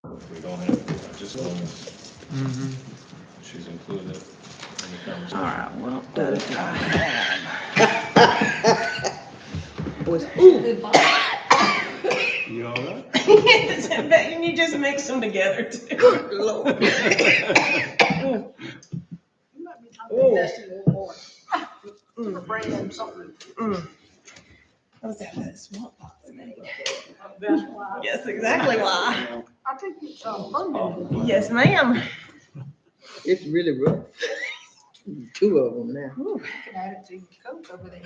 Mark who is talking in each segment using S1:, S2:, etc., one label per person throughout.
S1: We don't have, just as long as she's included in the conversation.
S2: All right, well, those time.
S1: You all right?
S2: And you just mix them together too. What was that smallpox name? Yes, exactly why.
S3: I think it's funny.
S2: Yes, ma'am.
S4: It's really rough. Two of them now.
S3: You can add it to your Coke over there.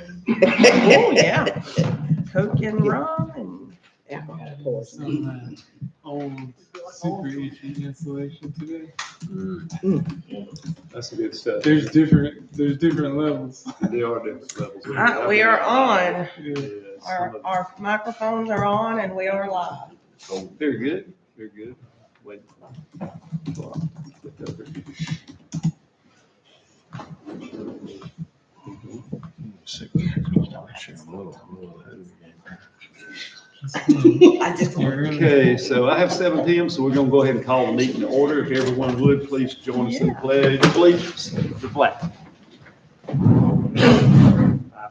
S2: Oh, yeah. Coke and rum and.
S4: Alcohol poisoning.
S5: On super heat insulation today.
S1: That's the good stuff.
S5: There's different levels.
S1: There are different levels.
S2: We are on.
S5: Yeah.
S2: Our microphones are on and we are live.
S1: Oh, very good, very good. Wait. Flip over.
S2: I just.
S1: Okay, so I have 7 p.m., so we're gonna go ahead and call the meeting to order. If everyone would, please join us in the pledge of allegiance to the flag. I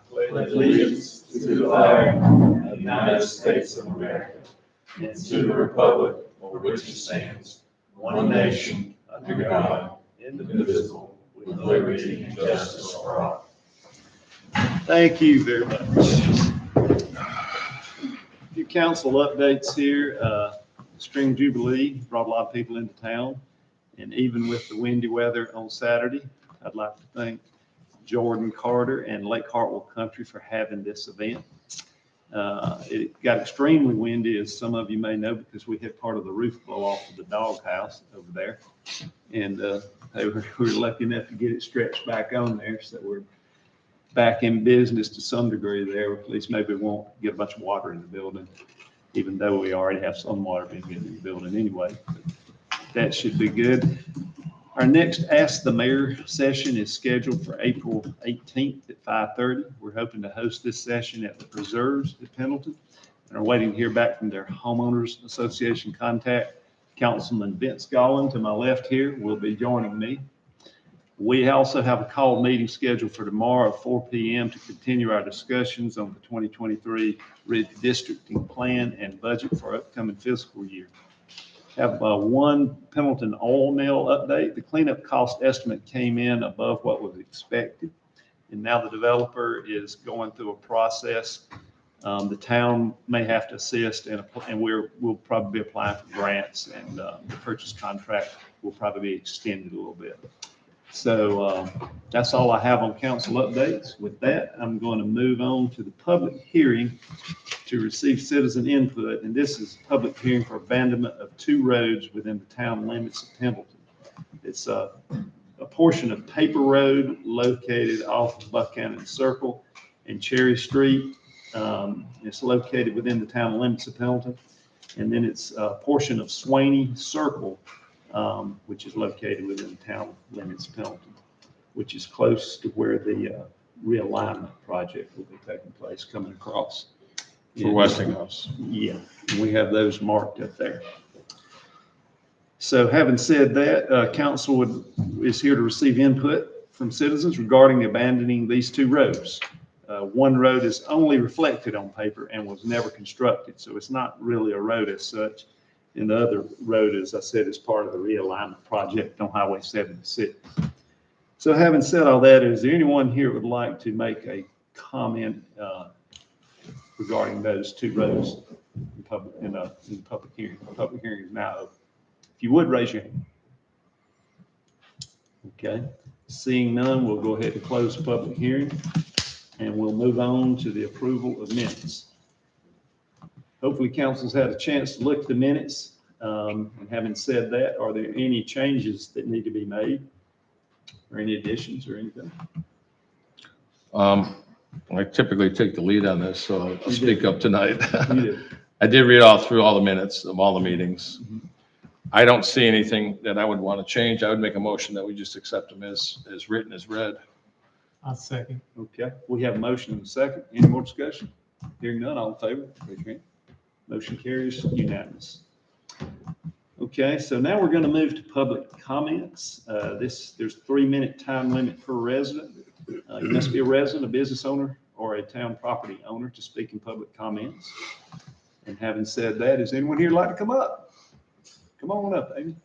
S1: pledge allegiance to the flag of the United States of America and to the republic for which it stands, one nation, under God, indivisible, with liberty and justice for all. Thank you very much. A few council updates here. Spring Jubilee brought a lot of people into town, and even with the windy weather on Saturday, I'd like to thank Jordan Carter and Lake Hartwell Country for having this event. It got extremely windy, as some of you may know, because we had part of the roof blow off of the doghouse over there. And we were lucky enough to get it stretched back on there, so we're back in business to some degree there. At least maybe we won't get a bunch of water in the building, even though we already have some water being in the building anyway. That should be good. Our next Ask the Mayor session is scheduled for April 18th at 5:30. We're hoping to host this session at the Preserves at Pendleton and are waiting to hear back from their homeowners association contact. Councilman Vince Gollin to my left here will be joining me. We also have a call meeting scheduled for tomorrow at 4 p.m. to continue our discussions on the 2023 redistricting plan and budget for our upcoming fiscal year. Have one Pendleton oil mill update. The cleanup cost estimate came in above what was expected, and now the developer is going through a process. The town may have to assist, and we'll probably be applying for grants, and the purchase contract will probably be extended a little bit. So that's all I have on council updates. With that, I'm going to move on to the public hearing to receive citizen input. And this is a public hearing for abandonment of 2 roads within the town limits of Pendleton. It's a portion of Paper Road located off of Buchanan Circle and Cherry Street. It's located within the town limits of Pendleton. And then it's a portion of Swaney Circle, which is located within the town limits of Pendleton, which is close to where the realignment project will be taking place coming across.
S6: For Westinghouse.
S1: Yeah, we have those marked up there. So having said that, council is here to receive input from citizens regarding abandoning these 2 roads. One road is only reflected on paper and was never constructed, so it's not really a road as such. And the other road, as I said, is part of the realignment project on Highway 76. So having said all that, is there anyone here who would like to make a comment regarding those 2 roads in public hearing? The public hearing is now open. If you would, raise your hand. Okay, seeing none, we'll go ahead and close the public hearing, and we'll move on to the approval of minutes. Hopefully council's had a chance to look at the minutes. And having said that, are there any changes that need to be made or any additions or anything?
S6: I typically take the lead on this, so I'll speak up tonight.
S1: You did.
S6: I did read through all the minutes of all the meetings. I don't see anything that I would want to change. I would make a motion that we just accept them as written, as read.
S5: I'll second.
S1: Okay, we have a motion and a second. Any more discussion? Hearing none, all in favor, raise your hand. Motion carries unanimous. Okay, so now we're going to move to public comments. There's 3-minute time limit per resident. You must be a resident, a business owner, or a town property owner to speak in public comments. And having said that, is anyone here like to come up? Come on up, Amy.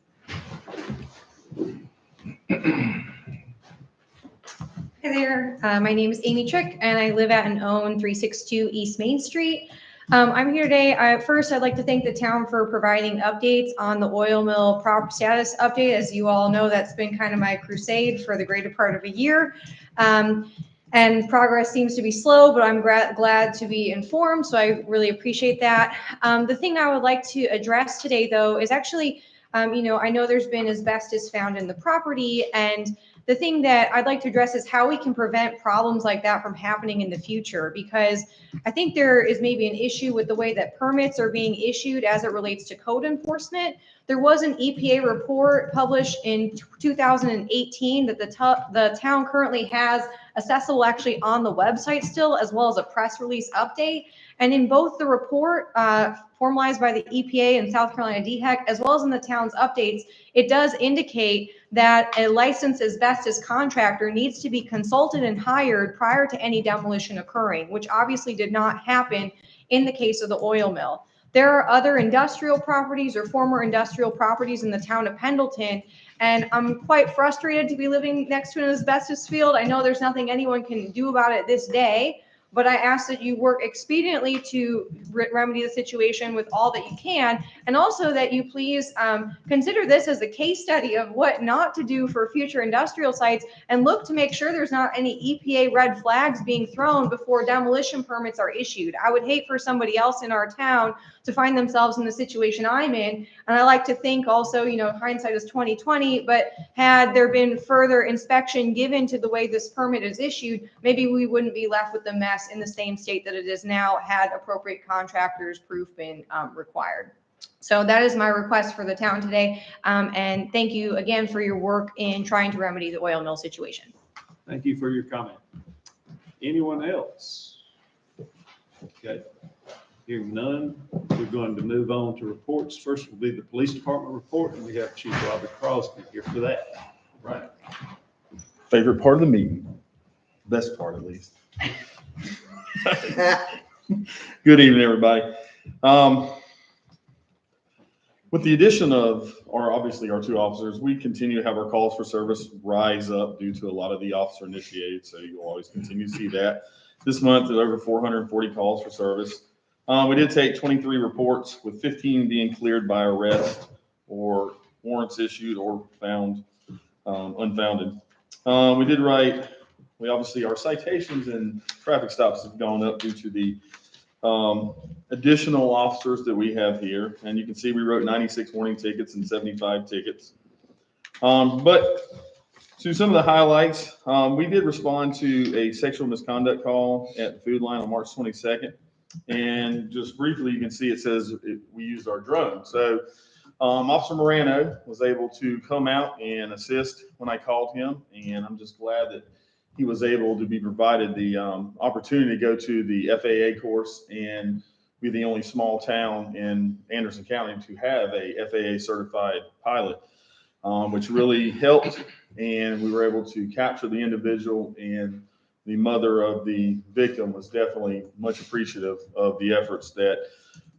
S7: Hi there, my name is Amy Trick and I live at and own 362 East Main Street. I'm here today. First, I'd like to thank the town for providing updates on the oil mill prop status update. As you all know, that's been kind of my crusade for the greater part of a year. And progress seems to be slow, but I'm glad to be informed, so I really appreciate that. The thing I would like to address today, though, is actually, I know there's been asbestos found in the property, and the thing that I'd like to address is how we can prevent problems like that from happening in the future, because I think there is maybe an issue with the way that permits are being issued as it relates to code enforcement. There was an EPA report published in 2018 that the town currently has accessible actually on the website still, as well as a press release update. And in both the report formalized by the EPA and South Carolina DHEC, as well as in the town's updates, it does indicate that a licensed asbestos contractor needs to be consulted and hired prior to any demolition occurring, which obviously did not happen in the case of the oil mill. There are other industrial properties or former industrial properties in the town of Pendleton, and I'm quite frustrated to be living next to an asbestos field. I know there's nothing anyone can do about it this day, but I ask that you work expediently to remedy the situation with all that you can, and also that you please consider this as a case study of what not to do for future industrial sites, and look to make sure there's not any EPA red flags being thrown before demolition permits are issued. I would hate for somebody else in our town to find themselves in the situation I'm in. And I like to think also, hindsight is 20/20, but had there been further inspection given to the way this permit is issued, maybe we wouldn't be left with the mess in the same state that it is now, had appropriate contractors' proof been required. So that is my request for the town today. And thank you again for your work in trying to remedy the oil mill situation.
S1: Thank you for your comment. Anyone else? Okay. Hearing none, we're going to move on to reports. First will be the police department report, and we have Chief Robert Crosby here for that. Right.
S8: Favorite part of the meeting, best part at least. Good evening, everybody. With the addition of obviously our 2 officers, we continue to have our calls for service rise up due to a lot of the officer initiated. So you'll always continue to see that. This month, there's over 440 calls for service. We did take 23 reports, with 15 being cleared by arrest or warrants issued or found unfounded. Obviously our citations and traffic stops have gone up due to the additional officers that we have here. And you can see we wrote 96 warning tickets and 75 tickets. But to some of the highlights, we did respond to a sexual misconduct call at the food line on March 22nd. And just briefly, you can see it says we used our drone. So Officer Morano was able to come out and assist when I called him. And I'm just glad that he was able to be provided the opportunity to go to the FAA course and be the only small town in Anderson County to have a FAA certified pilot, which really helped. And we were able to capture the individual, and the mother of the victim was definitely much appreciative of the efforts that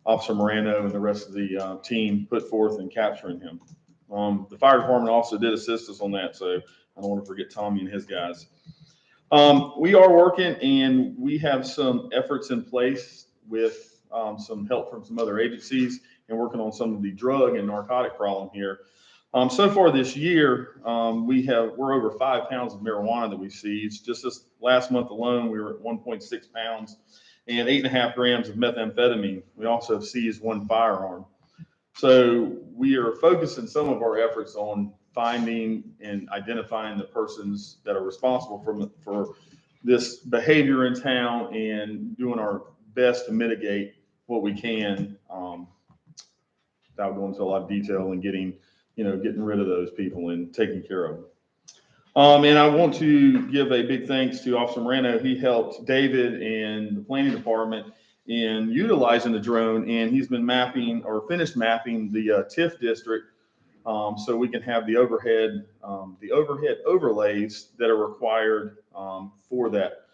S8: Officer Morano and the rest of the team put forth in capturing him. The fire department also did assist us on that, so I don't want to forget Tommy and his guys. We are working, and we have some efforts in place with some help from some other agencies, and working on some of the drug and narcotic problem here. So far this year, we're over 5 pounds of marijuana that we seized. Just this last month alone, we were at 1.6 pounds and 8.5 grams of methamphetamine. We also have seized 1 firearm. So we are focusing some of our efforts on finding and identifying the persons that are responsible for this behavior in town, and doing our best to mitigate what we can, without going into a lot of detail, and getting rid of those people and taking care of them. And I want to give a big thanks to Officer Morano. He helped David and the planning department in utilizing the drone, and he's been finished mapping the TIF district So we can have the overhead overlays that are required for that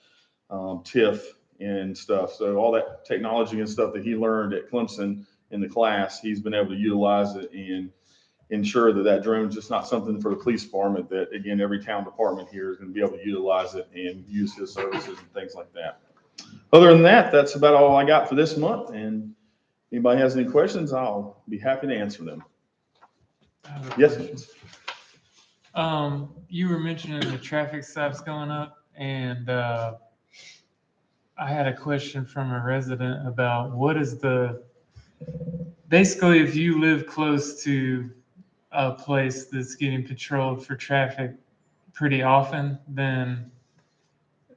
S8: TIF and stuff. So all that technology and stuff that he learned at Clemson in the class, he's been able to utilize it and ensure that that drone is just not something for the police department, that again, every town department here is going to be able to utilize it and use his services and things like that. Other than that, that's about all I got for this month. And if anybody has any questions, I'll be happy to answer them. Yes.
S5: You were mentioning the traffic stops going up, and I had a question from a resident about what is basically, if you live close to a place that's getting patrolled for traffic pretty often, then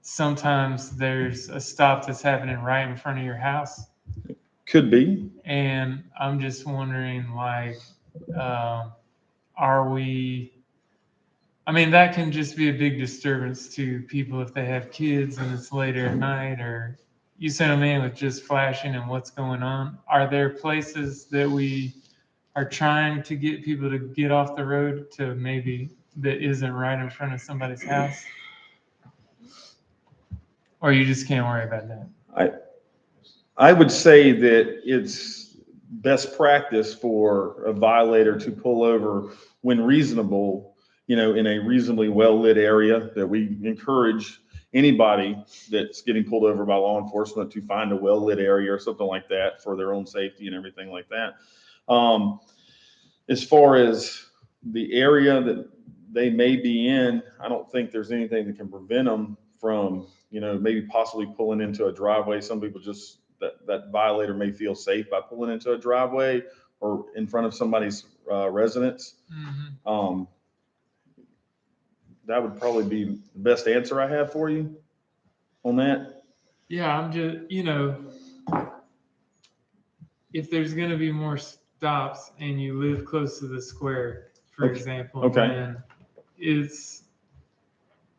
S5: sometimes there's a stop that's happening right in front of your house.
S8: Could be.
S5: And I'm just wondering, like, are we, I mean, that can just be a big disturbance to people if they have kids and it's later at night, or you send them in with just flashing and what's going on. Are there places that we are trying to get people to get off the road to maybe that isn't right in front of somebody's house? Or you just can't worry about that?
S8: I would say that it's best practice for a violator to pull over when reasonable, in a reasonably well-lit area, that we encourage anybody that's getting pulled over by law enforcement to find a well-lit area or something like that for their own safety and everything like that. As far as the area that they may be in, I don't think there's anything that can prevent them from, maybe possibly pulling into a driveway. Some people just, that violator may feel safe by pulling into a driveway or in front of somebody's residence.
S5: Mm-hmm.
S8: That would probably be the best answer I have for you on that.
S5: Yeah, I'm just, if there's going to be more stops and you live close to the square, for example,
S8: Okay.
S5: then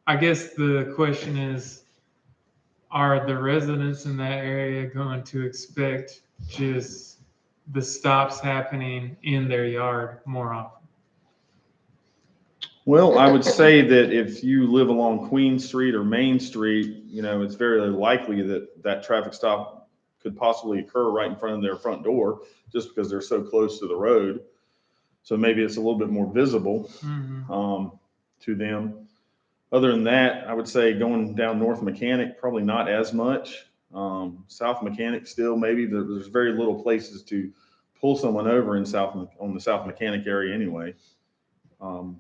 S5: I guess the question is, are the residents in that area going to expect just the stops happening in their yard more often?
S8: Well, I would say that if you live along Queen Street or Main Street, it's very likely that that traffic stop could possibly occur right in front of their front door, just because they're so close to the road. So maybe it's a little bit more visible to them. Other than that, I would say going down North Mechanic, probably not as much. South Mechanic still, maybe there's very little places to pull someone over on the South Mechanic area anyway. To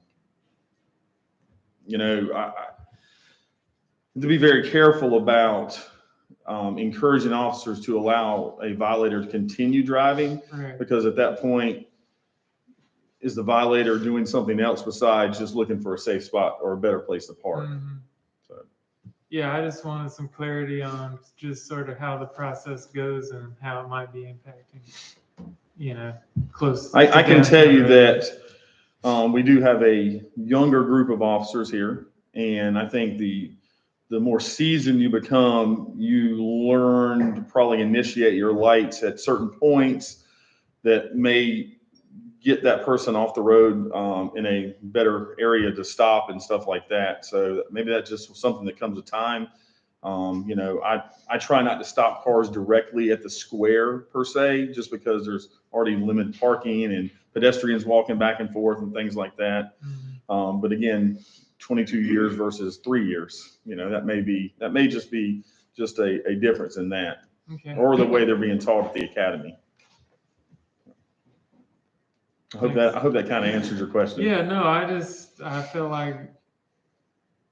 S8: be very careful about encouraging officers to allow a violator to continue driving,
S5: Right.
S8: because at that point, is the violator doing something else besides just looking for a safe spot or a better place to park?
S5: Mm-hmm.
S8: So.
S5: Yeah, I just wanted some clarity on just sort of how the process goes and how it might be impacting, close.
S8: I can
S5: to
S8: tell you
S5: road.
S8: that we do have a younger group of officers here, and I think the more seasoned you become, you learn to probably initiate your lights at certain points that may get that person off the road in a better area to stop and stuff like that. So maybe that's just something that comes with time. I try not to stop cars directly at the square per se, just because there's already limited parking and pedestrians walking back and forth and things like that.
S5: Mm-hmm.
S8: But again, 22 years versus 3 years, that may just be a difference in that,
S5: Okay.
S8: or the way they're being taught at the academy. I hope that kind of answers your question.
S5: Yeah, no, I feel like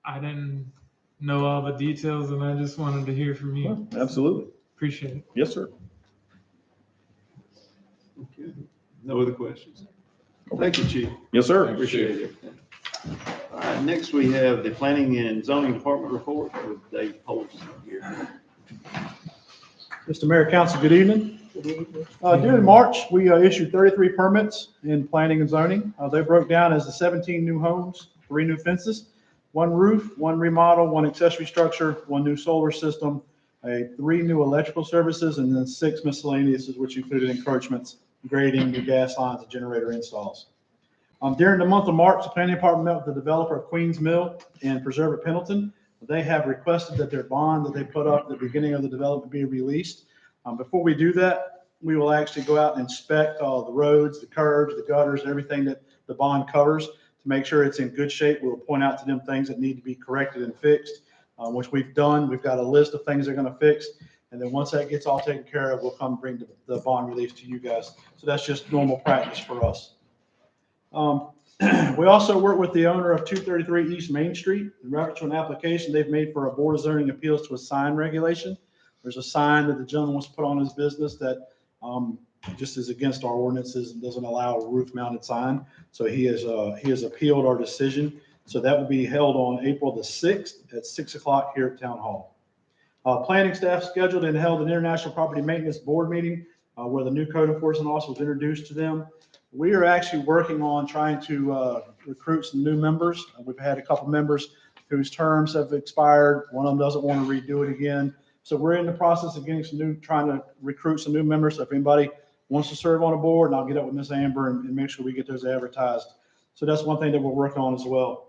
S5: I didn't know all the details, and I just wanted to hear from you.
S8: Well, absolutely.
S5: Appreciate it.
S8: Yes, sir.
S1: Okay. No other questions? Thank you, Chief.
S8: Yes, sir.
S1: Appreciate it. All right, next we have the Planning and Zoning Department report with Dave Polson here.
S9: Mr. Mayor, Council, good evening. During March, we issued 33 permits in planning and zoning. They broke down as the 17 new homes, 3 new fences, 1 roof, 1 remodel, 1 accessory structure, 1 new solar system, 3 new electrical services, and then 6 miscellaneous, which included encroachments, grading, new gas lines, and generator installs. During the month of March, the planning department met with the developer of Queens Mill and Preserve at Pendleton. They have requested that their bond that they put up at the beginning of the development be released. Before we do that, we will actually go out and inspect all the roads, the curbs, the gutters, everything that the bond covers to make sure it's in good shape. We'll point out to them things that need to be corrected and fixed, which we've done. We've got a list of things they're going to fix. And then once that gets all taken care of, we'll come bring the bond release to you guys. So that's just normal practice for us. We also work with the owner of 233 East Main Street in reference to an application they've made for a Board of Zoning Appeals to a sign regulation. There's a sign that the gentleman wants to put on his business that just is against our ordinances and doesn't allow a roof-mounted sign. So he has appealed our decision. So that will be held on April the 6th at 6 o'clock here at Town Hall. Planning staff scheduled and held an International Property Maintenance Board meeting where the new code enforcement officer was introduced to them. We are actually working on trying to recruit some new members. We've had a couple members whose terms have expired. One of them doesn't want to redo it again. So we're in the process of getting trying to recruit some new members. So if anybody wants to serve on a board, and I'll get up with Miss Amber and make sure we get those advertised. So that's one thing that we're working on as well.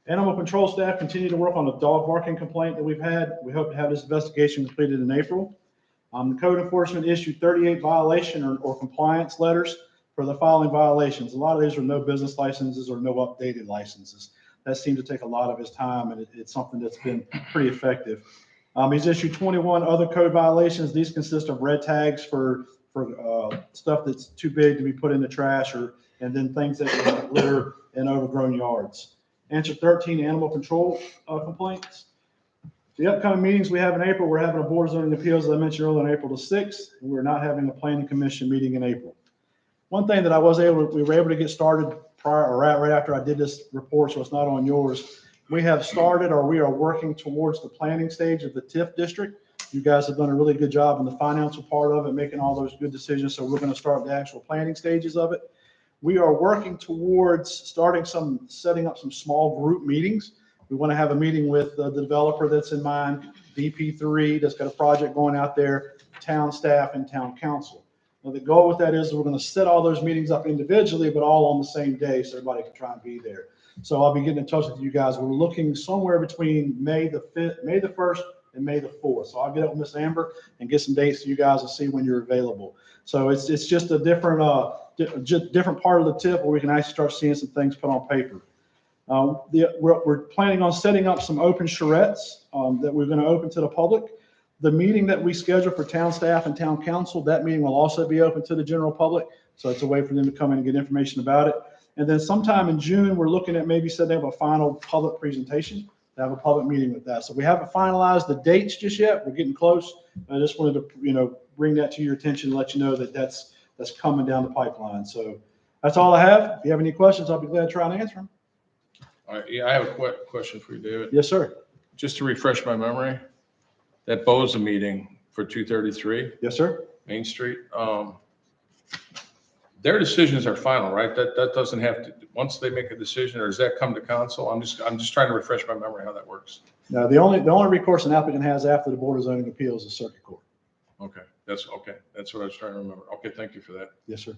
S9: Animal control staff continue to work on the dog barking complaint that we've had. We hope to have this investigation completed in April. The code enforcement issued 38 violation or compliance letters for the following violations. A lot of these are no business licenses or no updated licenses. That seemed to take a lot of his time, and it's something that's been pretty effective. He's issued 21 other code violations. These consist of red tags for stuff that's too big to be put in the trash, and then things that litter in overgrown yards. Answered 13 animal control complaints. The upcoming meetings we have in April, we're having a Board of Zoning Appeals, as I mentioned earlier, on April the 6th, and we're not having a Planning Commission meeting in April. One thing that we were able to get started right after I did this report, so it's not on yours. We have started, or we are working towards the planning stage of the TIF district. You guys have done a really good job in the financial part of it, making all those good decisions. So we're going to start the actual planning stages of it. We are working towards setting up some small group meetings. We want to have a meeting with the developer that's in mind, DP3 that's got a project going out there, town staff, and town council. Now, the goal with that is we're going to set all those meetings up individually, but all on the same day so everybody can try and be there. So I'll be getting in touch with you guys. We're looking somewhere between May the 1st and May the 4th. So I'll get up with Miss Amber and get some dates to you guys and see when you're available. So it's just a different part of the tip where we can actually start seeing some things put on paper. We're planning on setting up some open charrettes that we're going to open to the public. The meeting that we schedule for town staff and town council, that meeting will also be open to the general public. So it's a way for them to come in and get information about it. And then sometime in June, we're looking at maybe setting up a final public presentation to have a public meeting with that. So we haven't finalized the dates just yet. We're getting close. I just wanted to, bring that to your attention and let you know that that's coming down the pipeline. So that's all I have. If you have any questions, I'll be glad to try and answer them.
S6: All right, yeah, I have a question for you, David.
S9: Yes, sir.
S6: Just to refresh my memory, that BOZA meeting for 233
S9: Yes, sir.
S6: Main Street, their decisions are final, right? That doesn't have to, once they make a decision, or does that come to council? I'm just trying to refresh my memory how that works.
S9: No, the only recourse an applicant has after the Board of Zoning Appeals is circuit court.
S6: Okay. That's what I was trying to remember. Okay, thank you for that.
S9: Yes, sir.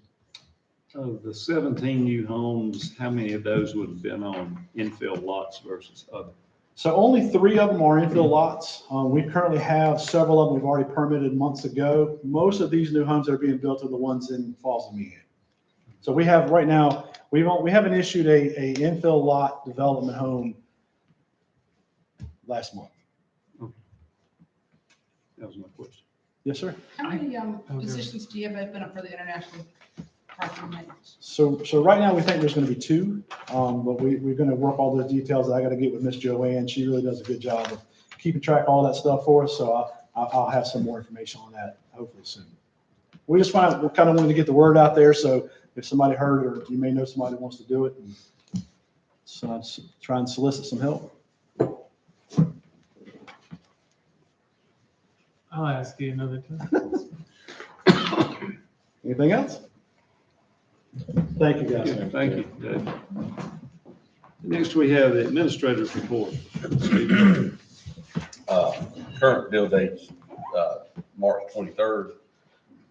S1: Of the 17 new homes, how many of those would have been on infill lots versus other?
S9: So only 3 of them are infill lots. We currently have several of them we've already permitted months ago. Most of these new homes that are being built are the ones in Falls of Meehan. So we have right now, we haven't issued a infill lot development home last month.
S1: That was my question.
S9: Yes, sir.
S3: How many positions do you have open up for the international property maintenance?
S9: So right now we think there's going to be 2, but we're going to work all those details that I got to get with Miss Joanne. She really does a good job of keeping track of all that stuff for us. So I'll have some more information on that hopefully soon. We just kind of wanted to get the word out there. So if somebody heard, or you may know somebody who wants to do it, and so try and solicit some help.
S5: I'll ask you another time.
S9: Anything else? Thank you, guys.
S1: Thank you, Dave. Next, we have the administrator's report.
S10: Current bill dates, March 23rd.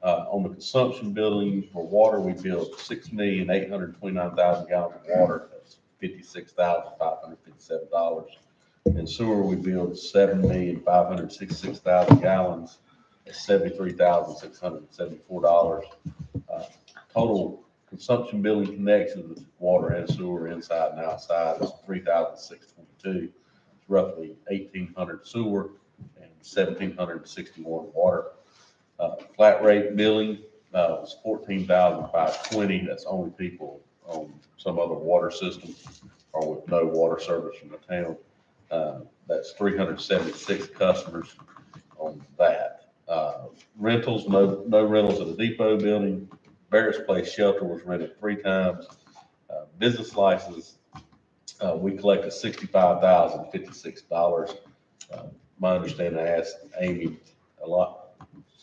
S10: On the consumption billing for water, we billed 6,829,000 gallons of water. That's $56,557. In sewer, we billed 7,566,000 gallons. That's $73,674. Total consumption billing connections with water and sewer inside and outside is 3,622. It's roughly 1,800 sewer and 1,761 water. Flat rate billing was 14,520. That's only people on some other water system or with no water service from the town. That's 376 customers on that. Rentals, no rentals at the depot building. Barrett's Place Shelter was rented 3 times. Business license, we collected $65,056. My understanding, I asked Amy a lot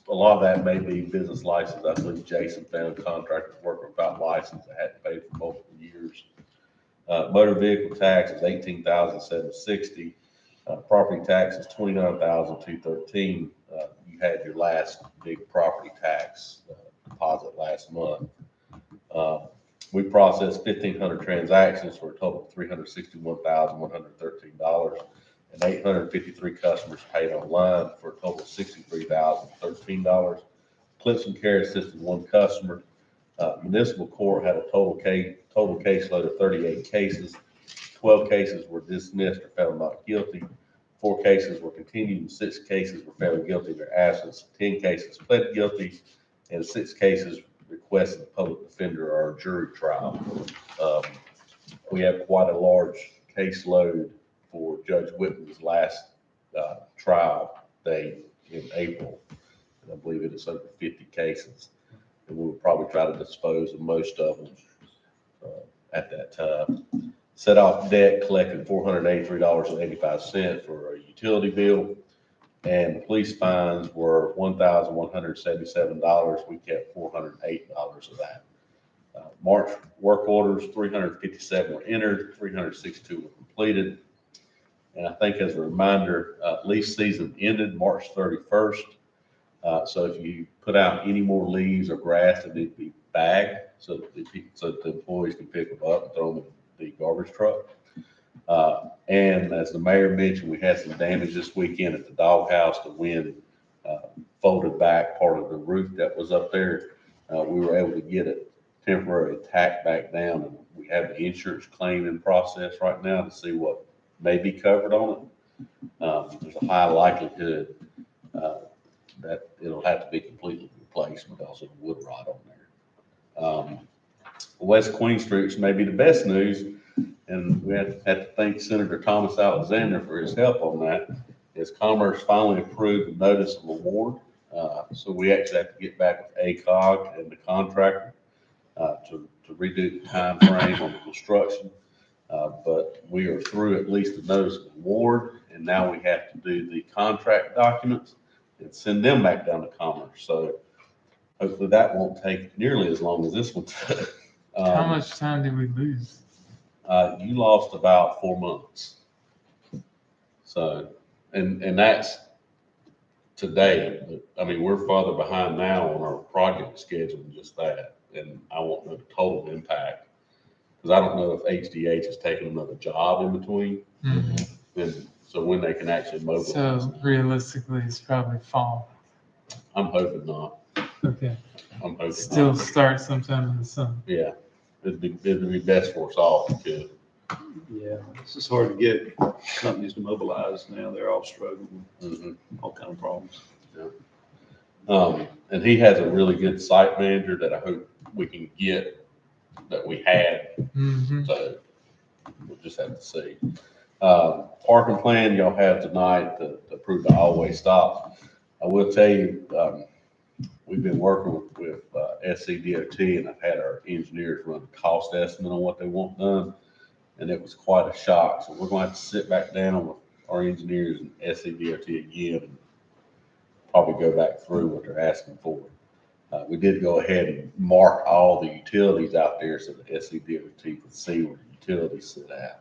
S10: of that may be business license. I believe Jason found contractors working without license that had to pay for multiple years. Motor vehicle tax is $18,760. Property tax is $29,213. You had your last big property tax deposit last month. We processed 1,500 transactions for a total of $361,113, and 853 customers paid online for a total of $63,013. Clips and Care assisted 1 customer. Municipal court had a total caseload of 38 cases. 12 cases were dismissed or found not guilty. 4 cases were continued, and 6 cases were found guilty in their absence. 10 cases pled guilty, and 6 cases requested a public defender or a jury trial. We have quite a large caseload for Judge Whitman's last trial date in April. And I believe it is over 50 cases. And we'll probably try to dispose of most of them at that time. Set off debt, collected $483.85 for a utility bill. And the police fines were $1,177. We kept $408 of that. March work orders, 357 were entered, 362 were completed. And I think as a reminder, lease season ended March 31st. So if you put out any more leaves or grass, that need to be bagged so that the employees can pick them up and throw them in the garbage truck. And as the mayor mentioned, we had some damage this weekend at the doghouse. The wind folded back part of the roof that was up there. We were able to get it temporarily tacked back down, and we have the insurance claim in process right now to see what may be covered on it. There's a high likelihood that it'll have to be completely replaced because of the wood rot on there. West Queen Street may be the best news, and we have to thank Senator Thomas Alexander for his help on that. Is Commerce finally approved the notice of award. So we actually have to get back with ACOG and the contractor to redo the time frame on the construction. But we are through at least the notice of award, and now we have to do the contract documents and send them back down to Commerce. So hopefully that won't take nearly as long as this one took.
S5: How much time did we lose?
S10: You lost about 4 months. So, and that's today. But, I mean, we're farther behind now on our project schedule than just that. And I won't know the total impact because I don't know if HDH has taken another job in between.
S5: Mm-hmm.
S10: And so when they can actually mobilize.
S5: So realistically, it's probably fall.
S10: I'm hoping not.
S5: Okay.
S10: I'm hoping
S5: Still
S10: not.
S5: start sometime in the summer.
S10: Yeah. It'd be best for us all if we could.
S1: Yeah, it's just hard to get companies to mobilize now. They're all struggling with all kind of problems.
S10: Yeah. And he has a really good site manager that I hope we can get that we had.
S5: Mm-hmm.
S10: So we'll just have to see. Parking plan y'all have tonight to approve the always stop. I will tell you, we've been working with SCDOT, and I've had our engineers run a cost estimate on what they want done, and it was quite a shock. So we're going to have to sit back down with our engineers and SCDOT again and probably go back through what they're asking for. We did go ahead and mark all the utilities out there so the SCDOT could see where the utilities sit at.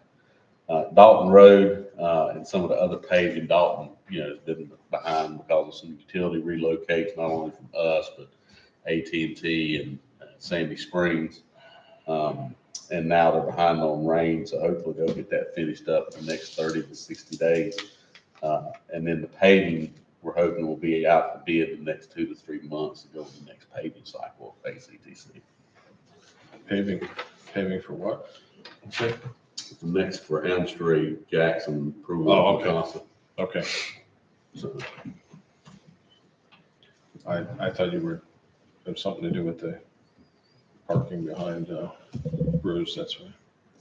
S10: Dalton Road and some of the other paving, Dalton, has been behind because of some utility relocates, not only from us, but AT&T and Sandy Springs. And now they're behind on rain, so hopefully they'll get that finished up in the next 30 to 60 days. And then the paving, we're hoping will be out for bid in the next 2 to 3 months to go to the next paving cycle of ACTC.
S6: Paving for what? Okay.
S10: The next for Elm Street, Jackson,
S6: Oh,
S10: Pruitt,
S6: okay.
S10: Wisconsin.
S6: Okay.
S10: So,
S6: I thought you were, had something to do with the parking behind Bruce, that's right.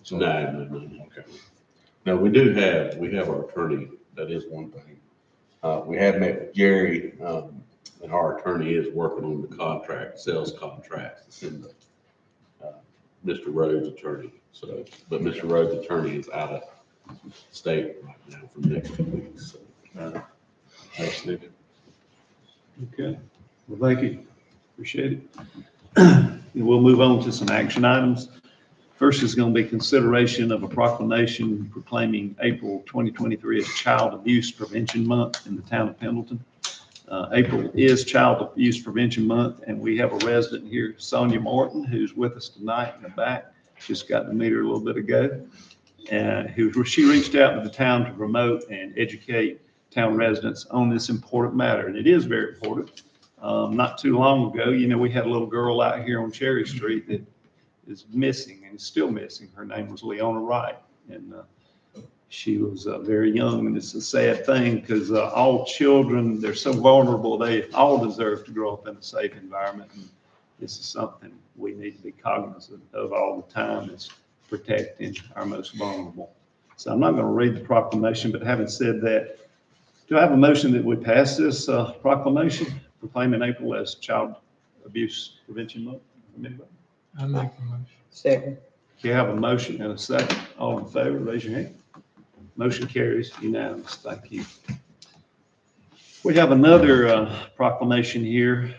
S6: So,
S10: no.
S6: okay.
S10: No, we have our attorney, that is one thing. We have met with Jerry, and our attorney is working on the contract, sales contracts, to send to Mr. Rhodes' attorney. So, but Mr. Rhodes' attorney is out of state right now for the next 2 weeks. So,
S6: Thanks, Steve.
S1: Okay, well, thank you. Appreciate it. And we'll move on to some action items. First is going to be consideration of a proclamation proclaiming April 2023 as Child Abuse Prevention Month in the town of Pendleton. April is Child Abuse Prevention Month, and we have a resident here, Sonia Morton, who's with us tonight in the back. Just got to meet her a little bit ago. She reached out to the town to promote and educate town residents on this important matter, and it is very important. Not too long ago, we had a little girl out here on Cherry Street that is missing and is still missing. Her name was Leona Wright, and she was very young, and it's a sad thing because all children, they're so vulnerable. They all deserve to grow up in a safe environment, and this is something we need to be cognizant of all the time, is protecting our most vulnerable. So I'm not going to read the proclamation, but having said that, do I have a motion that we pass this proclamation proclaiming April as Child Abuse Prevention Month? Anybody?
S5: I make a motion.
S4: Second.
S1: Okay, I have a motion and a second. All in favor, raise your hand. Motion carries unanimous. Thank you. We have another proclamation here,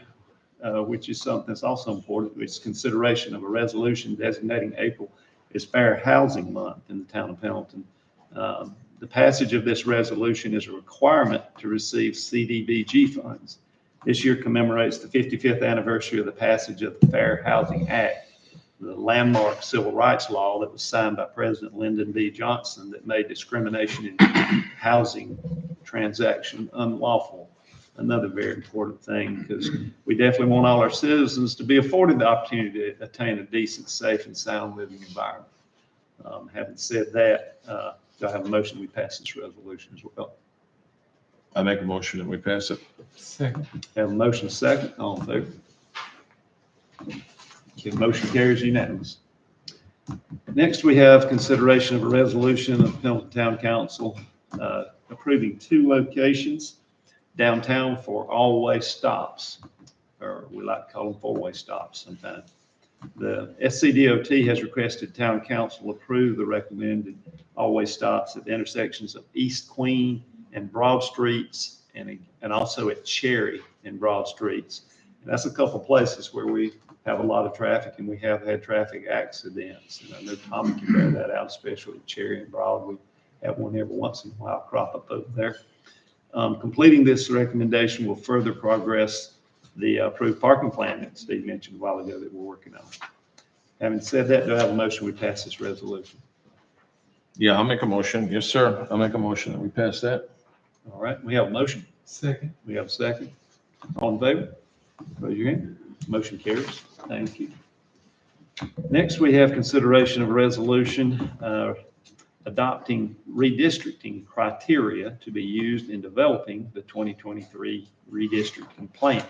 S1: which is something that's also important. It's consideration of a resolution designating April as Fair Housing Month in the town of Pendleton. The passage of this resolution is a requirement to receive CDBG funds. This year commemorates the 55th anniversary of the passage of the Fair Housing Act, the landmark civil rights law that was signed by President Lyndon B. Johnson that made discrimination in housing transaction unlawful. Another very important thing, because we definitely want all our citizens to be afforded the opportunity to attain a decent, safe, and sound living environment. Having said that, do I have a motion we pass this resolution as well?
S6: I make a motion that we pass it.
S5: Second.
S1: Have a motion second, all in favor? Okay, motion carries unanimous. Next, we have consideration of a resolution of Pendleton Town Council approving 2 locations downtown for all-way stops, or we like to call them 4-way stops sometimes. The SCDOT has requested Town Council approve the recommended all-way stops at the intersections of East Queen and Broad Streets, and also at Cherry and Broad Streets. And that's a couple places where we have a lot of traffic, and we have had traffic accidents. And I know Tommy can bear that out, especially at Cherry and Broad. We have one every once in a while crop up over there. Completing this recommendation will further progress the approved parking plan that Steve mentioned a while ago that we're working on. Having said that, do I have a motion we pass this resolution?
S6: Yeah, I'll make a motion. Yes, sir. I'll make a motion that we pass that.
S1: All right, we have a motion.
S5: Second.
S1: We have a second. All in favor? Raise your hand. Motion carries. Thank you. Next, we have consideration of a resolution adopting redistricting criteria to be used in developing the 2023 redistricting plan.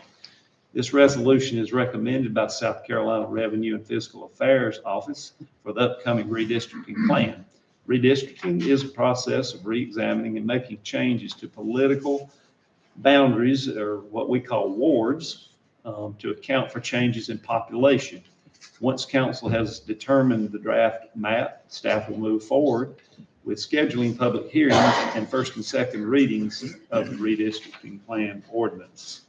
S1: This resolution is recommended by the South Carolina Revenue and Fiscal Affairs Office for the upcoming redistricting plan. Redistricting is a process of re-examining and making changes to political boundaries, or what we call wards, to account for changes in population. Once council has determined the draft map, staff will move forward with scheduling public hearings and first and second readings of the redistricting plan ordinance.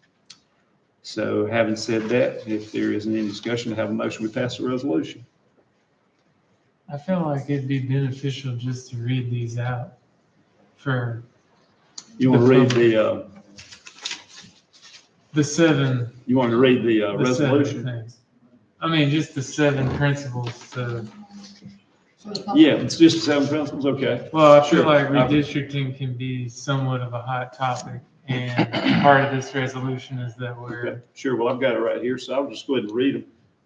S1: So having said that, if there isn't any discussion, I have a motion we pass the resolution.
S5: I feel like it'd be beneficial just to read these out for,
S1: You want to read the
S5: The seven,
S1: You want to read the
S5: the seven
S1: resolution?
S5: things. I mean, just the seven principles. So,
S3: So the public-
S1: Yeah, it's just 7 principles, okay.
S5: well, I feel
S1: Sure.
S5: like redistricting can be somewhat of a hot topic, and part of this resolution is that
S1: Okay,
S5: we're,
S1: sure. Well, I've got it right here, so I'll just go ahead and read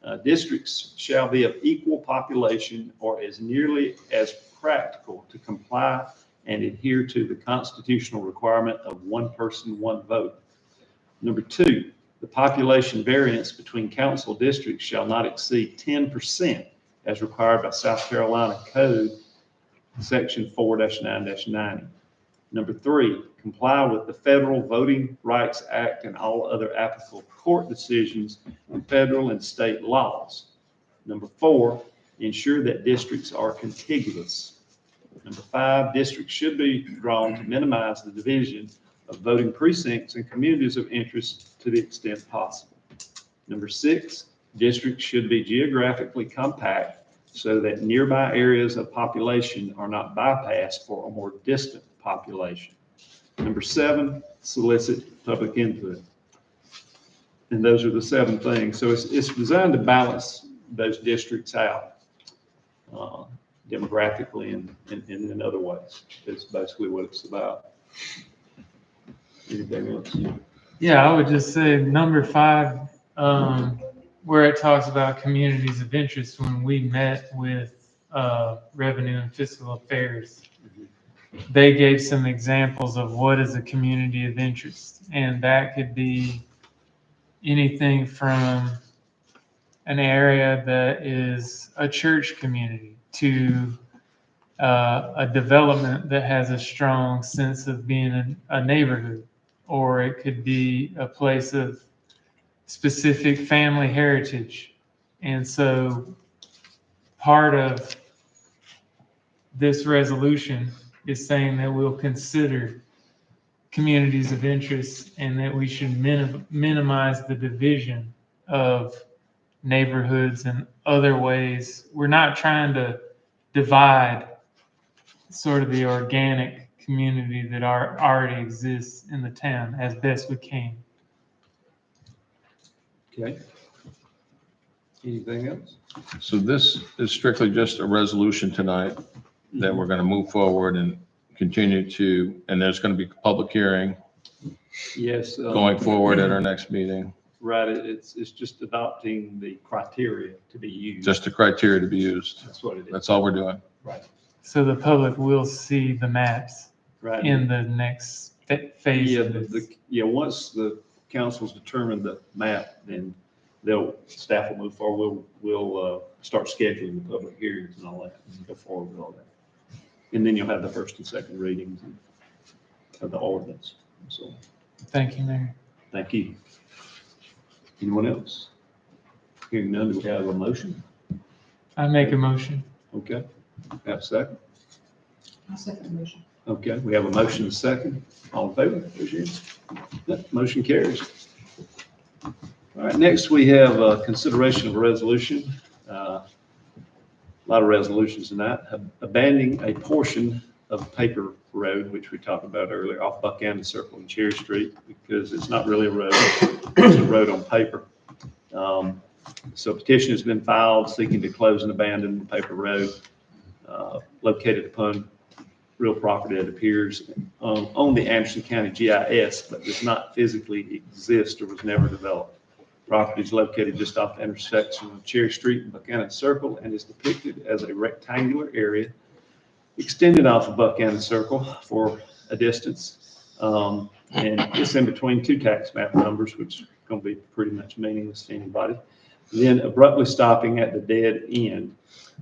S1: them. Districts shall be of equal population or as nearly as practical to comply and adhere to the constitutional requirement of one person, one vote. Number 2, the population variance between council districts shall not exceed 10% as required by South Carolina Code, Section 4-9-90. Number 3, comply with the Federal Voting Rights Act and all other applicable court decisions and federal and state laws. Number 4, ensure that districts are contiguous. Number 5, districts should be drawn to minimize the division of voting precincts and communities of interest to the extent possible. Number 6, districts should be geographically compact so that nearby areas of population are not bypassed for a more distant population. Number 7, solicit public input. And those are the 7 things. So it's designed to balance those districts out demographically and in other ways. That's basically what it's about. Anything else?
S5: yeah, I would just say number 5, where it talks about communities of interest, when we met with Revenue and Fiscal Affairs, they gave some examples of what is a community of interest. And that could be anything from an area that is a church community to a development that has a strong sense of being a neighborhood, or it could be a place of specific family heritage. And so part of this resolution is saying that we'll consider communities of interest and that we should minimize the division of neighborhoods and other ways. We're not trying to divide sort of the organic community that already exists in the town as best we can.
S1: Okay. Anything else?
S6: So this is strictly just a resolution tonight that we're going to move forward and continue to, and there's going to be a public hearing
S1: Yes.
S6: going forward at our next meeting,
S1: Right, it's just adopting the criteria to be used.
S6: just the criteria to be used.
S1: That's what it is.
S6: That's all we're doing.
S1: Right,
S5: So the public will see the maps
S1: right.
S5: in the next phase
S1: Yeah,
S5: of this.
S1: once the council's determined the map, then staff will move forward. We'll start scheduling the public hearings and all that, and go forward with all that. And then you'll have the first and second readings of the ordinance. So,
S5: Thank you, Mayor.
S1: thank you. Anyone else? Hearing none, do we have a motion?
S5: I make a motion.
S1: Okay, have a second?
S3: I'll second the motion.
S1: Okay, we have a motion and a second. All in favor, raise your hand. That motion carries. All right, next we have consideration of a resolution. A lot of resolutions tonight. Abandoning a portion of Paper Road, which we talked about earlier, off Buchanan Circle and Cherry Street, because it's not really a road, it's a road on paper. So petition has been filed seeking to close and abandon the Paper Road located upon real property that appears on the Anderson County GIS, but does not physically exist or was never developed. Property is located just off the intersection of Cherry Street and Buchanan Circle and is depicted as a rectangular area extended off of Buchanan Circle for a distance. And it's in between 2 tax map numbers, which is going to be pretty much meaningless to anybody. Then abruptly stopping at the dead end.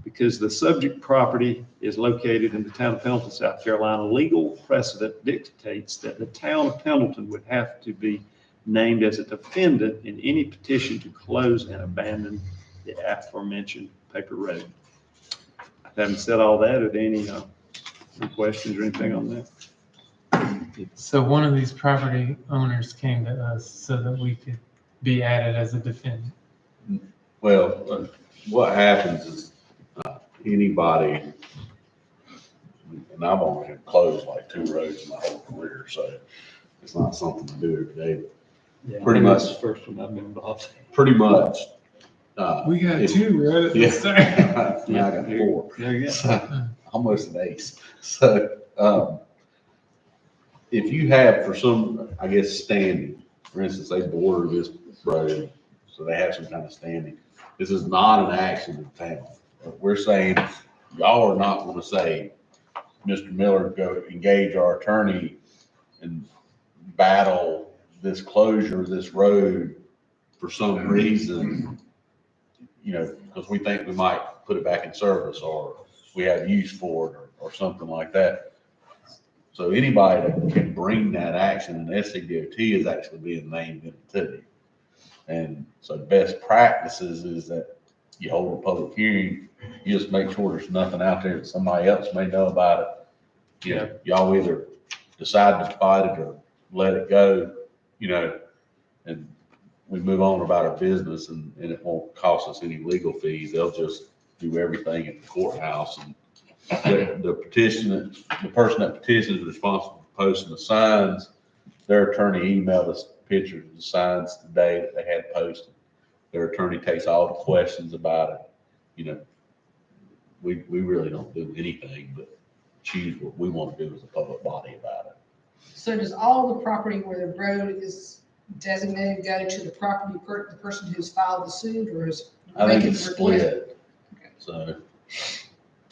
S1: Because the subject property is located in the town of Pendleton, South Carolina, legal precedent dictates that the town of Pendleton would have to be named as a defendant in any petition to close and abandon the aforementioned Paper Road. Having said all that, are there any questions or anything on that?
S5: So one of these property owners came to us so that we could be added as a defendant.
S10: Well, what happens is anybody, and I've only closed like 2 roads in my whole career, so it's not something to do every day.
S1: Yeah,
S10: Pretty
S1: I think that's
S10: much.
S1: the first one I've been involved
S10: Pretty much.
S5: We got
S10: if-
S5: two right at the
S10: Yeah.
S5: start.
S10: Now I got four.
S1: There you go.
S10: So, almost an ace. So, if you have for some, I guess, standing, for instance, they border this road, so they have some kind of standing. This is not an action in town. We're saying, y'all are not gonna say, Mr. Miller, go engage our attorney and battle this closure of this road for some reason, you know, because we think we might put it back in service or we have use for it or something like that. So anybody that can bring that action, and SCDOT is actually being named in it too. And so best practices is that you hold a public hearing, you just make sure there's nothing out there that somebody else may know about it. You know, y'all either decide to fight it or let it go, you know, and we move on about our business and it won't cost us any legal fees. They'll just do everything at the courthouse. And the the person that petitions is responsible for posting the signs. Their attorney emailed us pictures of the signs today that they had posted. Their attorney takes all the questions about it. You know, we really don't do anything but choose what we want to do as a public body about it.
S3: So does all the property where the road is designated go to the property, the person who's filed the suit, or is?
S10: I think
S3: making
S10: it's
S3: the request?
S10: split. So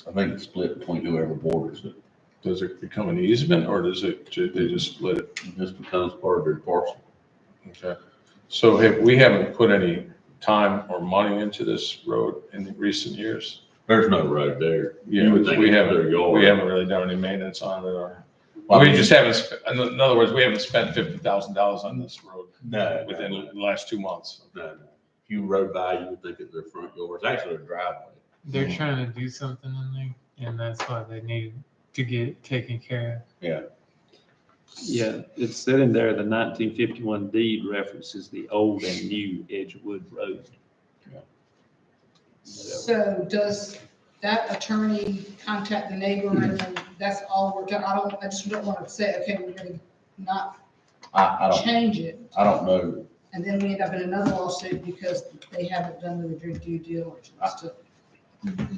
S10: I think it's split between whoever borders it.
S6: Does it become an easement or does it, they just split it?
S10: It just becomes part of their parcel.
S6: Okay. So we haven't put any time or money into this road in recent years?
S10: There's no road there.
S6: Yeah,
S10: You would think
S6: we
S10: it's
S6: haven't,
S10: their yard.
S6: we haven't really done any maintenance on it or,
S10: Well, I
S6: we
S10: mean,
S6: just haven't, in other words, we haven't spent $50,000 on this road
S10: No,
S6: within
S10: no,
S6: the last 2 months.
S10: no. If you rode by, you would think it's their front yard. It's actually their driveway.
S5: They're trying to do something in there, and that's why they need to get it taken care
S10: Yeah.
S1: Yeah, it's said in there, the 1951 deed references the old and new Edgewood Road.
S3: So does that attorney contact the neighbor and then that's all we're done? I just don't want to say, okay, we're going to not
S10: I don't,
S3: change it.
S10: I don't know.
S3: And then we end up in another lawsuit because they haven't done their due diligence to.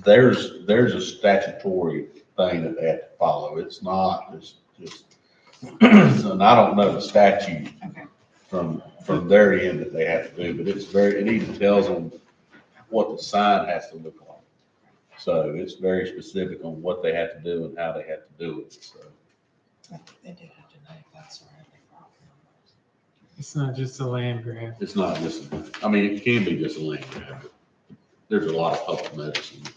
S10: There's a statutory thing that they have to follow. It's not just, and I don't know the statute
S3: Okay.
S10: from their end that they have to do, but it even tells them what the sign has to look like. So it's very specific on what they have to do and how they have to do it, so.
S3: They do have to know if that's all right.
S5: of. It's not just a land grab.
S10: It's not just, I mean, it can be just a land grab, but there's a lot of public notice in it.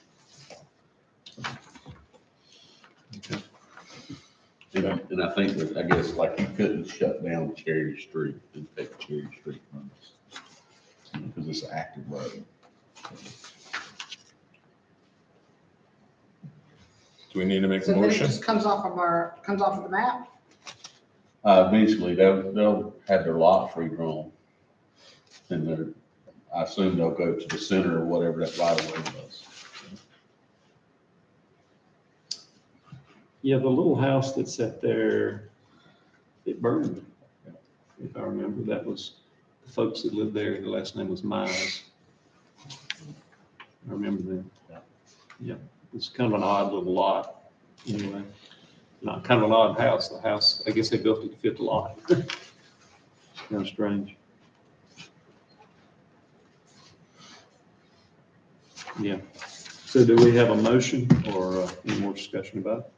S10: And I think that, I guess, like you couldn't shut down Cherry Street and take Cherry Street from us. Because it's an active road.
S6: Do we need to make a
S3: So then it
S6: motion?
S3: just comes off of the map?
S10: Eventually, they'll have their lots redrawn. And I assume they'll go to the center or whatever that right of way was.
S1: Yeah, the little house that's set there, it burned. If I remember, that was the folks that lived there, the last name was Mize. I remember them. Yeah, it's kind of an odd little lot, anyway. Not kind of an odd house. The house, I guess they built it to fit the lot. It's kind of strange. Yeah. So do we have a motion or any more discussion about it?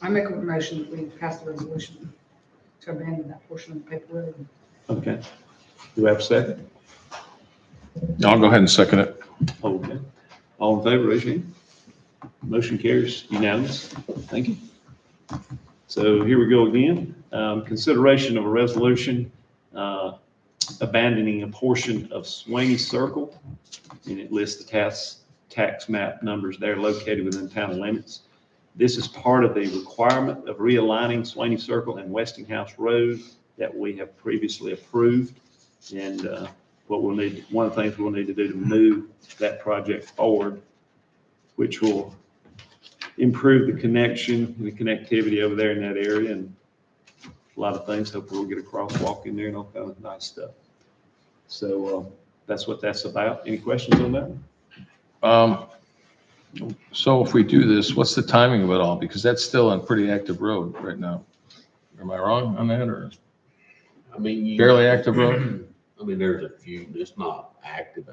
S3: I make a motion that we pass the resolution to abandon that portion of the paper road.
S1: Okay. Do we have a second?
S6: I'll go ahead and second it.
S1: Okay. All in favor, raise your hand. Motion carries unanimous. Thank you. So here we go again. Consideration of a resolution abandoning a portion of Swaney Circle, and it lists the tax map numbers there located within town limits. This is part of the requirement of realigning Swaney Circle and Westinghouse Road that we have previously approved. And one of the things we'll need to do to move that project forward, which will improve the connection and the connectivity over there in that area and a lot of things. Hopefully we'll get a crosswalk in there and all kind of nice stuff. So that's what that's about. Any questions on that?
S6: So if we do this, what's the timing of it all? Because that's still a pretty active road right now. Am I wrong on that, or
S10: I mean,
S6: barely active road?
S10: I mean, there's a few, it's not active.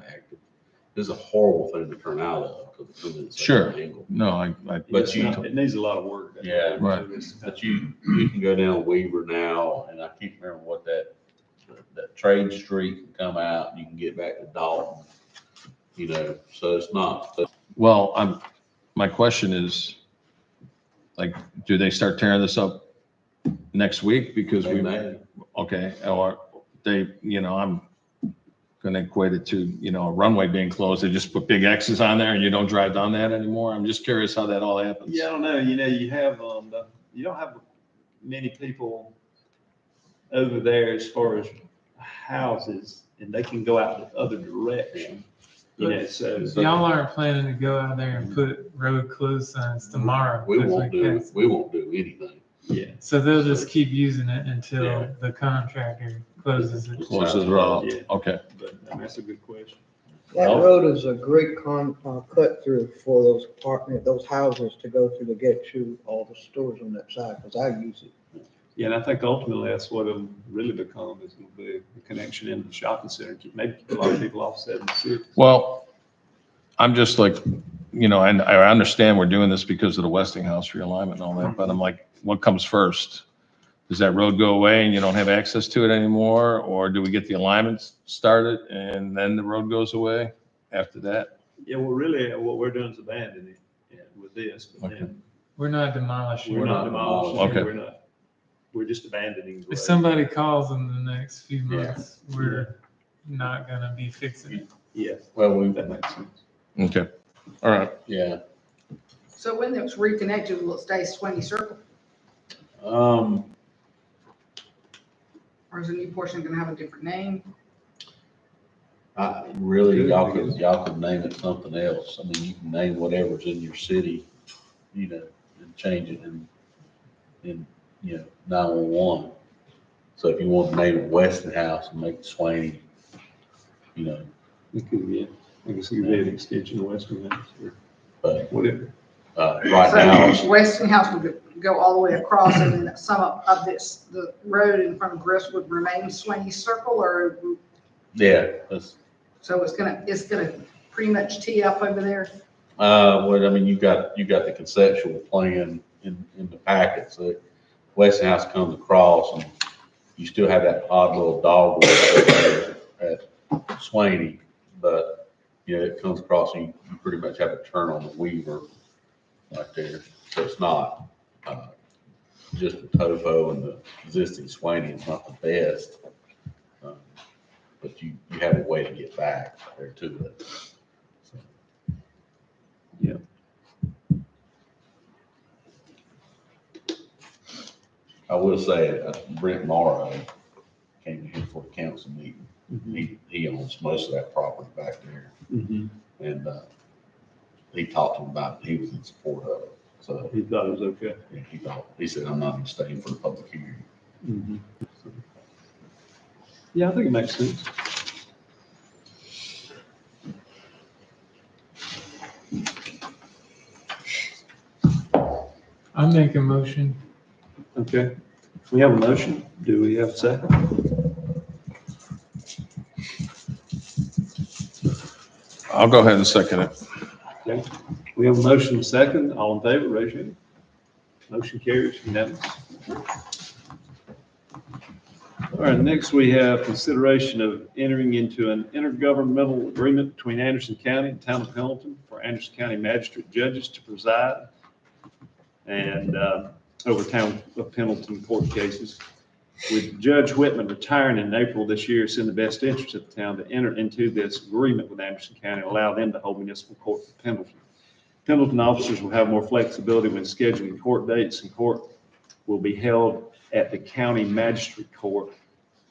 S10: This is a horrible thing to turn out of because it comes in such
S6: Sure.
S10: an angle.
S6: No,
S10: But
S1: It's
S10: you-
S1: not- it needs a lot of work.
S10: Yeah.
S6: Right.
S10: But you can go down Weaver now, and I can't remember what that Trade Street can come out, you can get back to Dalton, so it's not.
S6: Well, my question is, like, do they start tearing this up next week? Because
S10: They
S6: we,
S10: may.
S6: okay, or they, I'm gonna equate it to, a runway being closed. They just put big X's on there and you don't drive down that anymore. I'm just curious how that all happens.
S1: Yeah, I don't know. You have, you don't have many people over there as far as houses, and they can go out the other direction. So.
S5: Y'all aren't planning to go out there and put road closed signs tomorrow.
S10: We
S5: because
S10: won't do anything.
S1: Yeah.
S5: So they'll just keep using it until
S10: Yeah.
S5: the contractor closes it.
S6: Closes the road.
S1: Yeah.
S6: Okay.
S1: But that's a good question.
S4: That road is a great cut through for those houses to go through to get to all the stores on that side, because I use it.
S1: Yeah, and I think ultimately that's what it'll really become, is going to be a connection into the shopping center, maybe keep a lot of people off 76.
S6: Well, I'm just like, and I understand we're doing this because of the Westinghouse realignment and all that, but I'm like, what comes first? Does that road go away and you don't have access to it anymore? Or do we get the alignments started and then the road goes away after that?
S1: Yeah, well, really, what we're doing is abandoning it with this, but
S6: Okay.
S1: then
S5: We're not demolishing.
S1: we're
S5: it.
S1: not demolishing,
S6: Okay.
S1: we're just abandoning. the
S5: If
S1: road.
S5: somebody calls in the next few
S10: Yeah.
S5: months, we're not gonna be fixing it.
S1: Yeah,
S10: Well,
S1: that makes sense.
S6: Okay. All right.
S10: yeah.
S3: So when it's reconnected, will it stay Swaney Circle, or is the new portion gonna have a different name?
S10: Really, y'all could name it something else. I mean, you can name whatever's in your city, and change it in 911. So if you want to name it Westinghouse and make it Swaney,
S1: It could be, I guess it could be an extension of Western House or
S10: but
S1: whatever.
S10: right now,
S3: So Westinghouse would go all the way across, and then some of the road in front of Griff's would remain Swaney Circle, or,
S10: yeah, that's,
S3: so it's gonna pretty much tee up over there?
S10: what, I mean, you got the conceptual plan in the packet, so Westinghouse comes across and you still have that odd little dogwood there at Swaney, but, it comes across and you pretty much have a turn on the Weaver right there. So it's not, just the topo and the existing Swaney is not the best. But you have a way to get back there to it. So,
S1: Yeah.
S10: I will say, Brent Morrow came here for the council meeting. He owns most of that property back there.
S1: Mhm.
S10: And he talked to him about it. He was in support of it. So
S1: He thought it was okay.
S10: he said, I'm not even staying for the public hearing.
S1: Mhm. Yeah, I think it makes sense.
S5: I make a motion.
S1: Okay. We have a motion. Do we have a second?
S6: I'll go ahead and second it.
S1: Okay. We have a motion and a second. All in favor, raise your hand. Motion carries unanimous. All right, next we have consideration of entering into an intergovernmental agreement between Anderson County and Town of Pendleton for Anderson County Magistrate Judges to preside and over Town of Pendleton court cases. With Judge Whitman retiring in April this year, it's in the best interest of the town to enter into this agreement with Anderson County and allow them to hold municipal court for Pendleton. Pendleton officers will have more flexibility when scheduling court dates, and court will be held at the county magistrate court.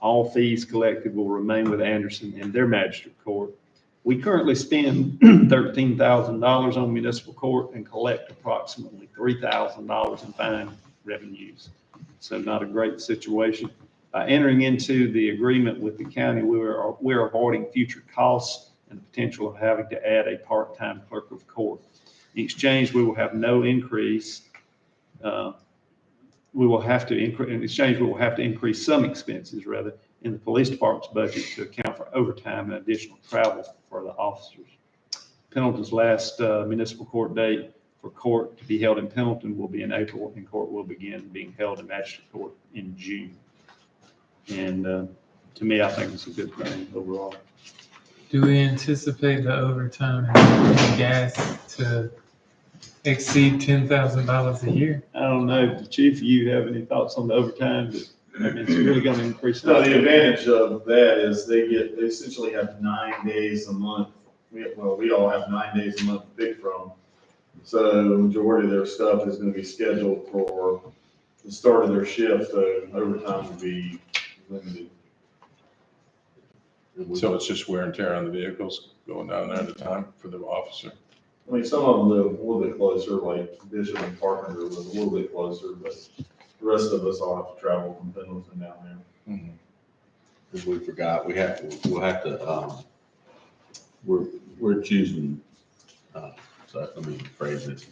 S1: All fees collected will remain with Anderson and their magistrate court. We currently spend $13,000 on municipal court and collect approximately $3,000 in fine revenues. so not a great situation. By entering into the agreement with the county, we're avoiding future costs and the potential of having to add a part-time clerk of court. In exchange, we will have no increase. We will have to increase some expenses rather in the police department's budget to account for overtime and additional travel for the officers. Pendleton's last municipal court date for court to be held in Pendleton will be in April, and court will begin being held in magistrate court in June. And to me, I think it's a good thing overall.
S5: Do we anticipate the overtime and gas to exceed $10,000 a year?
S1: I don't know, Chief, you have any thoughts on the overtime? I mean, it's really going to increase.
S8: So the advantage of that is they essentially have 9 days a month. We all have 9 days a month to pick from. So the majority of their stuff is going to be scheduled for the start of their shift, so overtime will be limited.
S6: So it's just wear and tear on the vehicles going down there at the time for the officer?
S8: I mean, some of them live a little bit closer, like Bishop and Carpenter live a little bit closer, but the rest of us all have to travel from Pendleton down there.
S10: If we forgot, we'll have to, we're choosing, so let me phrase this.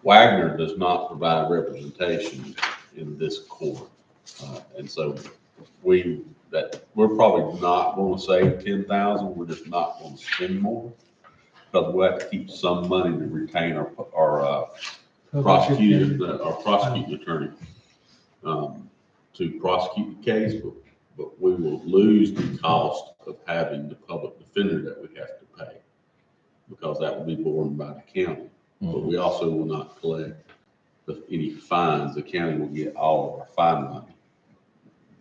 S10: Wagner does not provide representation in this court. And so we're probably not going to save 10,000. We're just not going to spend more because we'll have to keep some money to retain our prosecutor, our prosecuting attorney to prosecute the case, but we will lose the cost of having the public defender that we have to pay because that will be borne by the county. But we also will not collect any fines. The county will get all of our fine money.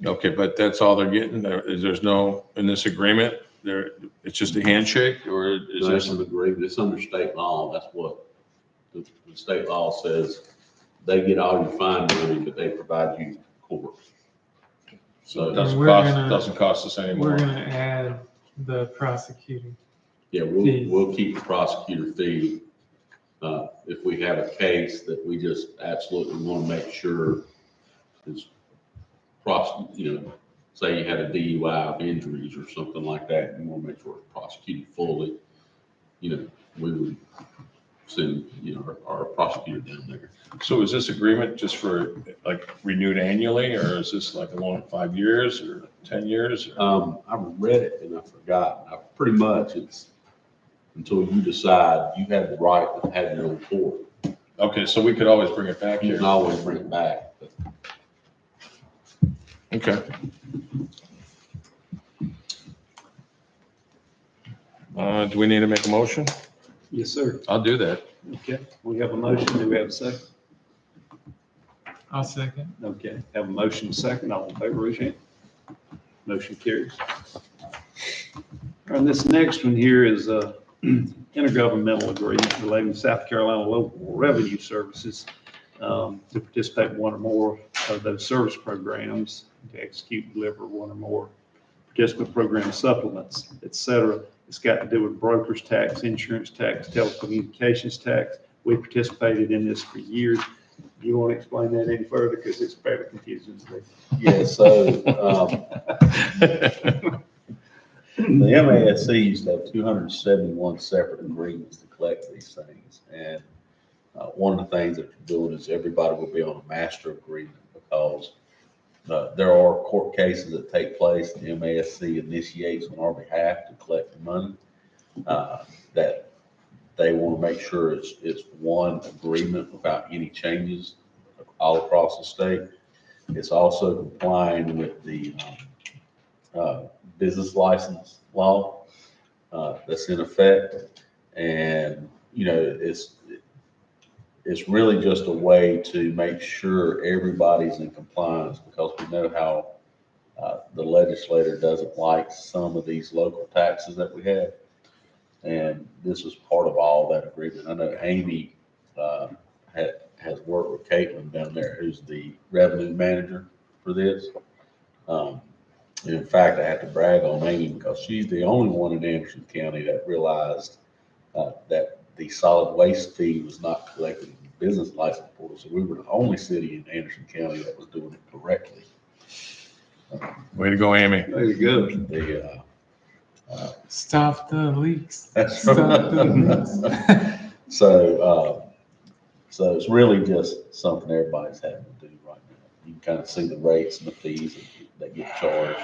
S6: Okay, but that's all they're getting? There's no, in this agreement, it's just a handshake, or is there
S10: There's
S6: some?
S10: some agreement. It's under state law. That's what the state law says. They get all your fine money, but they provide you court.
S6: So it
S10: So
S6: doesn't cost us any
S5: We're
S6: more?
S5: gonna add the prosecuting.
S10: yeah, we'll keep the prosecutor fee. If we have a case that we just absolutely want to make sure is say you had a DUI of injuries or something like that, and you want to make sure it's prosecuted fully, we would send, our prosecutor down there.
S6: So is this agreement just for like renewed annually, or is this like along 5 years or 10 years?
S10: I read it and I forgot. Pretty much it's until you decide you have the right to have your own court.
S6: Okay, so we could always bring it back
S10: You
S6: here.
S10: can always bring it back. But
S6: Okay. Do we need to make a motion?
S1: Yes, sir.
S6: I'll do that.
S1: Okay, we have a motion. Do we have a second?
S5: I'll second.
S1: Okay, have a motion second. All in favor, raise your hand. Motion carries. And this next one here is a intergovernmental agreement relating to South Carolina local revenue services to participate in one or more of those service programs, to execute and deliver one or more participant program supplements, et cetera. It's got to do with broker's tax, insurance tax, telecommunications tax. We participated in this for years. Do you want to explain that any further? Because it's very confusing to me.
S10: yeah, so the MASC used to have 271 separate agreements to collect these things. And one of the things that they're doing is everybody will be on a master agreement because there are court cases that take place. The MASC initiates on our behalf to collect the money that they want to make sure it's one agreement without any changes all across the state. It's also complying with the business license law that's in effect. And, it's really just a way to make sure everybody's in compliance because we know how the legislator doesn't like some of these local taxes that we have. And this is part of all that agreement. I know Amy has worked with Caitlin down there, who's the revenue manager for this. And in fact, I have to brag on Amy because she's the only one in Anderson County that realized that the solid waste fee was not collected in business license portal. So we were the only city in Anderson County that was doing it correctly.
S6: Way to go, Amy.
S1: There you go.
S10: The,
S5: Stop the leaks.
S10: that's
S5: Stop the leaks.
S10: So it's really just something everybody's having to do right now. You can kind of see the rates and the fees that get charged.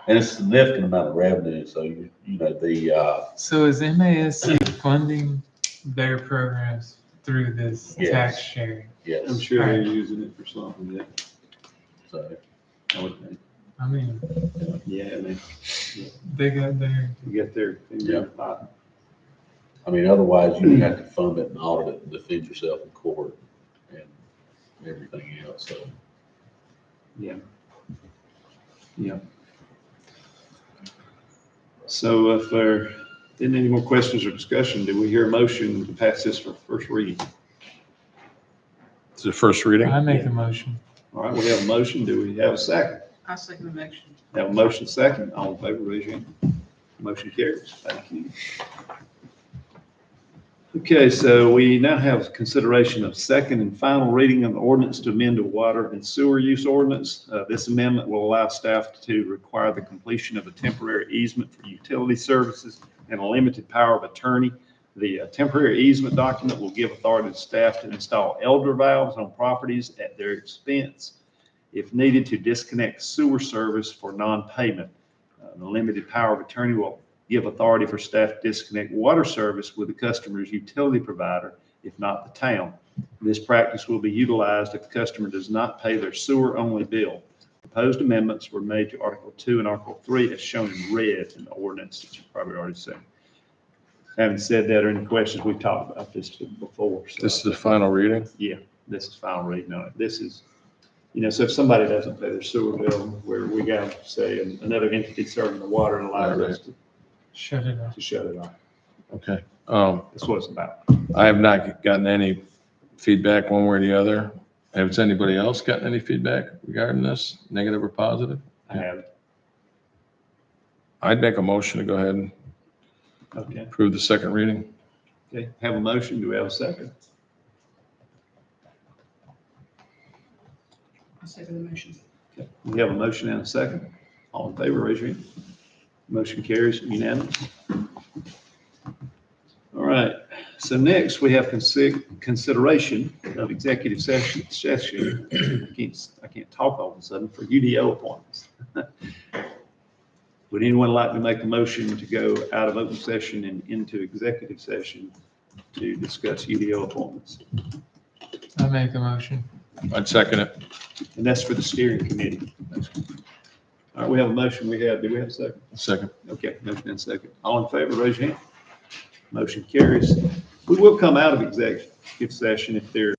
S10: And it's a significant amount of revenue, so
S5: So is MASC funding their programs through this
S10: Yes.
S5: tax sharing?
S10: yes.
S1: I'm sure they're using it for something, yeah.
S10: So,
S1: I would think.
S5: I mean,
S1: Yeah, I mean,
S5: they got their,
S1: you get their finger in the pot.
S10: I mean, otherwise you have to fund it and audit it and defend yourself in court and everything else, so.
S1: Yeah. Yeah. So if there isn't any more questions or discussion, do we hear a motion to pass this for first reading?
S6: It's the first reading.
S5: I make a motion.
S1: All right, we have a motion. Do we have a second?
S2: I second the motion.
S1: Have a motion second. All in favor, raise your hand. Motion carries. Thank you. Okay, so we now have consideration of second and final reading of the ordinance to amend the water and sewer use ordinance. This amendment will allow staff to require the completion of a temporary easement for utility services and a limited power of attorney. The temporary easement document will give authority to staff to install elder valves on properties at their expense if needed to disconnect sewer service for non-payment. The limited power of attorney will give authority for staff to disconnect water service with the customer's utility provider, if not the town. This practice will be utilized if the customer does not pay their sewer-only bill. Proposed amendments were made to Article 2 and Article 3 as shown in red in the ordinance that you've probably already seen. Having said that, or any questions, we've talked about this before. So
S6: This is the final reading.
S1: yeah, this is final reading on it. This is, so if somebody doesn't pay their sewer bill, where we got, say, another entity serving the water and allows us
S5: Shut it off.
S1: to shut it off.
S6: Okay.
S1: That's what it's about.
S6: I have not gotten any feedback one way or the other. Has anybody else gotten any feedback regarding this, negative or positive?
S1: I have,
S6: I'd make a motion to go ahead and
S1: okay.
S6: approve the second reading.
S1: Okay, have a motion. Do we have a second?
S3: I second the motion.
S1: Okay, we have a motion and a second. All in favor, raise your hand. Motion carries unanimous. All right, so next we have consideration of executive session. I can't talk all of a sudden for UDO appointments. Would anyone like to make a motion to go out of open session and into executive session to discuss UDO appointments?
S5: I make a motion.
S6: I'd second it.
S1: And that's for the steering committee. All right, we have a motion. Do we have a second?
S6: Second.
S1: Okay, motion and second. All in favor, raise your hand. Motion carries. We will come out of executive session if there